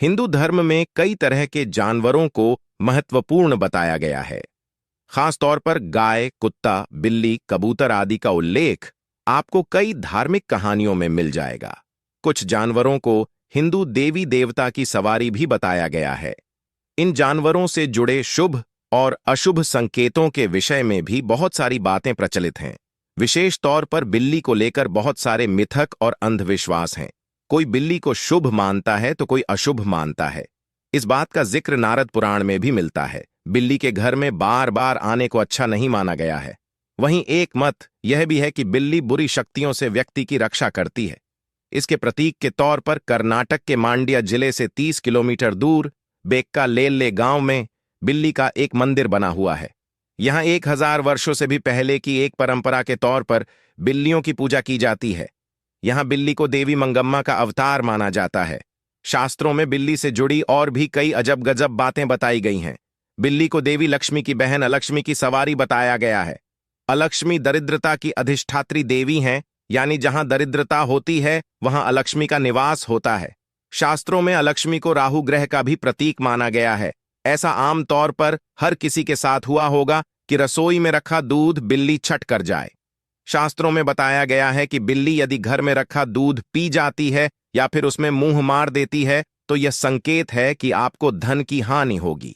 हिंदू धर्म में कई तरह के जानवरों को महत्वपूर्ण बताया गया है। खास तौर पर गाय, कुत्ता, बिल्ली, कबूतर आदि का उल्लेख आपको कई धार्मिक कहानियों में मिल जाएगा। कुछ जानवरों को हिंदू देवी देवता की सवारी भी बताया गया है। इन जानवरों से जुड़े शुभ और अशुभ संकेतों के विषय में भी बहुत सारी बातें प्रचलित हैं। विशेष तौर पर बिल्ली को लेकर बहुत सारे मिथक और अंधविश्वास हैं। कोई बिल्ली को शुभ मानता है तो कोई अशुभ मानता है। इस बात का जिक्र नारद पुराण में भी मिलता है। बिल्ली के घर में बार बार आने को अच्छा नहीं माना गया है। वहीं एक मत यह भी है कि बिल्ली बुरी शक्तियों से व्यक्ति की रक्षा करती है। इसके प्रतीक के तौर पर कर्नाटक के मांड्या जिले से 30 किलोमीटर दूर बेक्कालेल्ले गांव में बिल्ली का एक मंदिर बना हुआ है। यहां 1000 वर्षों से भी पहले की एक परंपरा के तौर पर बिल्लियों की पूजा की जाती है। यहां बिल्ली को देवी मंगम्मा का अवतार माना जाता है। शास्त्रों में बिल्ली से जुड़ी और भी कई अजब गजब बातें बताई गई हैं। बिल्ली को देवी लक्ष्मी की बहन अलक्ष्मी की सवारी बताया गया है। अलक्ष्मी दरिद्रता की अधिष्ठात्री देवी हैं, यानी जहां दरिद्रता होती है वहां अलक्ष्मी का निवास होता है। शास्त्रों में अलक्ष्मी को राहु ग्रह का भी प्रतीक माना गया है। ऐसा आम तौर पर हर किसी के साथ हुआ होगा कि रसोई में रखा दूध बिल्ली छट कर जाए। शास्त्रों में बताया गया है कि बिल्ली यदि घर में रखा दूध पी जाती है या फिर उसमें मुंह मार देती है तो यह संकेत है कि आपको धन की हानि होगी।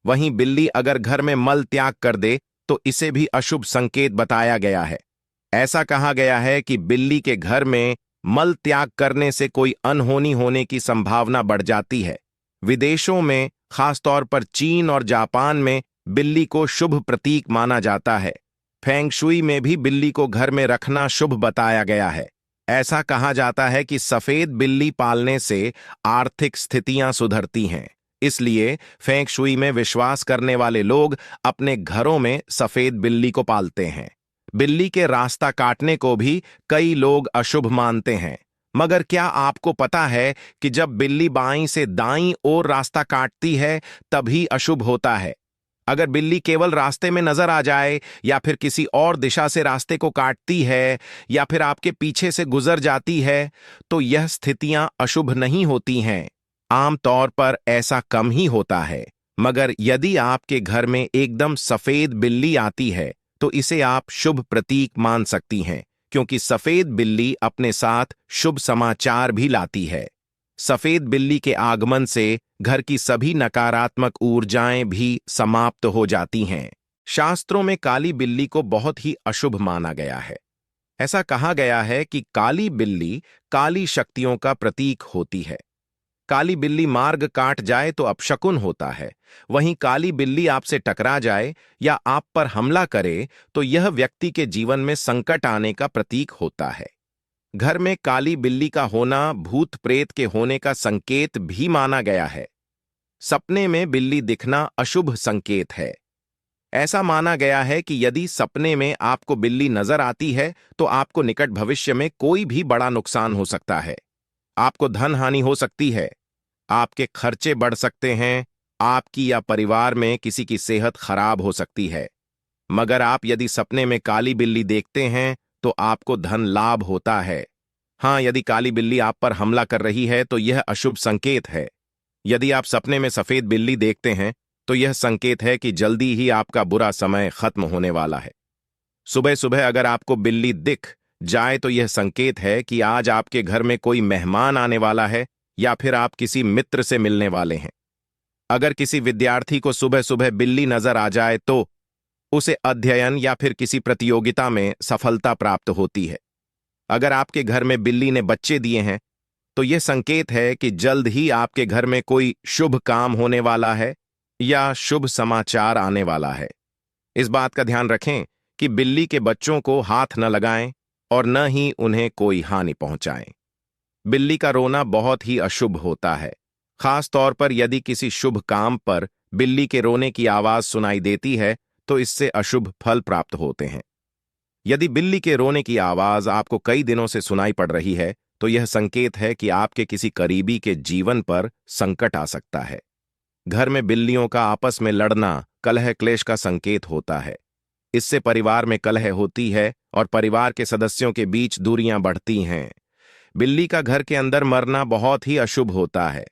वहीं बिल्ली अगर घर में मल त्याग कर दे तो इसे भी अशुभ संकेत बताया गया है। ऐसा कहा गया है कि बिल्ली के घर में मल त्याग करने से कोई अनहोनी होने की संभावना बढ़ जाती है। विदेशों में, खासतौर पर चीन और जापान में, बिल्ली को शुभ प्रतीक माना जाता है। फेंग शुई में भी बिल्ली को घर में रखना शुभ बताया गया है। ऐसा कहा जाता है कि सफेद बिल्ली पालने से आर्थिक स्थितियां सुधरती हैं। इसलिए फेंग शुई में विश्वास करने वाले लोग अपने घरों में सफेद बिल्ली को पालते हैं। बिल्ली के रास्ता काटने को भी कई लोग अशुभ मानते हैं। मगर क्या आपको पता है कि जब बिल्ली बाईं से दाईं ओर रास्ता काटती है तभी अशुभ होता है। अगर बिल्ली केवल रास्ते में नजर आ जाए या फिर किसी और दिशा से रास्ते को काटती है या फिर आपके पीछे से गुजर जाती है तो यह स्थितियां अशुभ नहीं होती हैं। आमतौर पर ऐसा कम ही होता है। मगर यदि आपके घर में एकदम सफेद बिल्ली आती है तो इसे आप शुभ प्रतीक मान सकती हैं, क्योंकि सफेद बिल्ली अपने साथ शुभ समाचार भी लाती है। सफेद बिल्ली के आगमन से घर की सभी नकारात्मक ऊर्जाएं भी समाप्त हो जाती हैं। शास्त्रों में काली बिल्ली को बहुत ही अशुभ माना गया है। ऐसा कहा गया है कि काली बिल्ली काली शक्तियों का प्रतीक होती है। काली बिल्ली मार्ग काट जाए तो अपशकुन होता है। वहीं काली बिल्ली आपसे टकरा जाए या आप पर हमला करे तो यह व्यक्ति के जीवन में संकट आने का प्रतीक होता है। घर में काली बिल्ली का होना भूत प्रेत के होने का संकेत भी माना गया है। सपने में बिल्ली दिखना अशुभ संकेत है। ऐसा माना गया है कि यदि सपने में आपको बिल्ली नजर आती है तो आपको निकट भविष्य में कोई भी बड़ा नुकसान हो सकता है। आपको धन हानि हो सकती है, आपके खर्चे बढ़ सकते हैं, आपकी या परिवार में किसी की सेहत खराब हो सकती है। मगर आप यदि सपने में काली बिल्ली देखते हैं तो आपको धन लाभ होता है। हाँ, यदि काली बिल्ली आप पर हमला कर रही है तो यह अशुभ संकेत है। यदि आप सपने में सफेद बिल्ली देखते हैं तो यह संकेत है कि जल्दी ही आपका बुरा समय खत्म होने वाला है। सुबह सुबह अगर आपको बिल्ली दिख जाए तो यह संकेत है कि आज आपके घर में कोई मेहमान आने वाला है या फिर आप किसी मित्र से मिलने वाले हैं। अगर किसी विद्यार्थी को सुबह सुबह बिल्ली नजर आ जाए तो उसे अध्ययन या फिर किसी प्रतियोगिता में सफलता प्राप्त होती है। अगर आपके घर में बिल्ली ने बच्चे दिए हैं तो यह संकेत है कि जल्द ही आपके घर में कोई शुभ काम होने वाला है या शुभ समाचार आने वाला है। इस बात का ध्यान रखें कि बिल्ली के बच्चों को हाथ न लगाएं और न ही उन्हें कोई हानि पहुंचाएं। बिल्ली का रोना बहुत ही अशुभ होता है। खास तौर पर यदि किसी शुभ काम पर बिल्ली के रोने की आवाज सुनाई देती है तो इससे अशुभ फल प्राप्त होते हैं। यदि बिल्ली के रोने की आवाज आपको कई दिनों से सुनाई पड़ रही है तो यह संकेत है कि आपके किसी करीबी के जीवन पर संकट आ सकता है। घर में बिल्लियों का आपस में लड़ना कलह क्लेश का संकेत होता है। इससे परिवार में कलह होती है और परिवार के सदस्यों के बीच दूरियां बढ़ती हैं। बिल्ली का घर के अंदर मरना बहुत ही अशुभ होता है।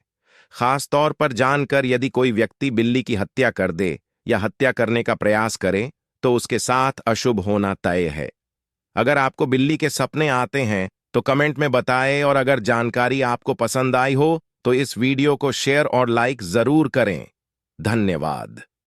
खास तौर पर जानकर यदि कोई व्यक्ति बिल्ली की हत्या कर दे या हत्या करने का प्रयास करे तो उसके साथ अशुभ होना तय है। अगर आपको बिल्ली के सपने आते हैं तो कमेंट में बताएं, और अगर जानकारी आपको पसंद आई हो तो इस वीडियो को शेयर और लाइक जरूर करें। धन्यवाद।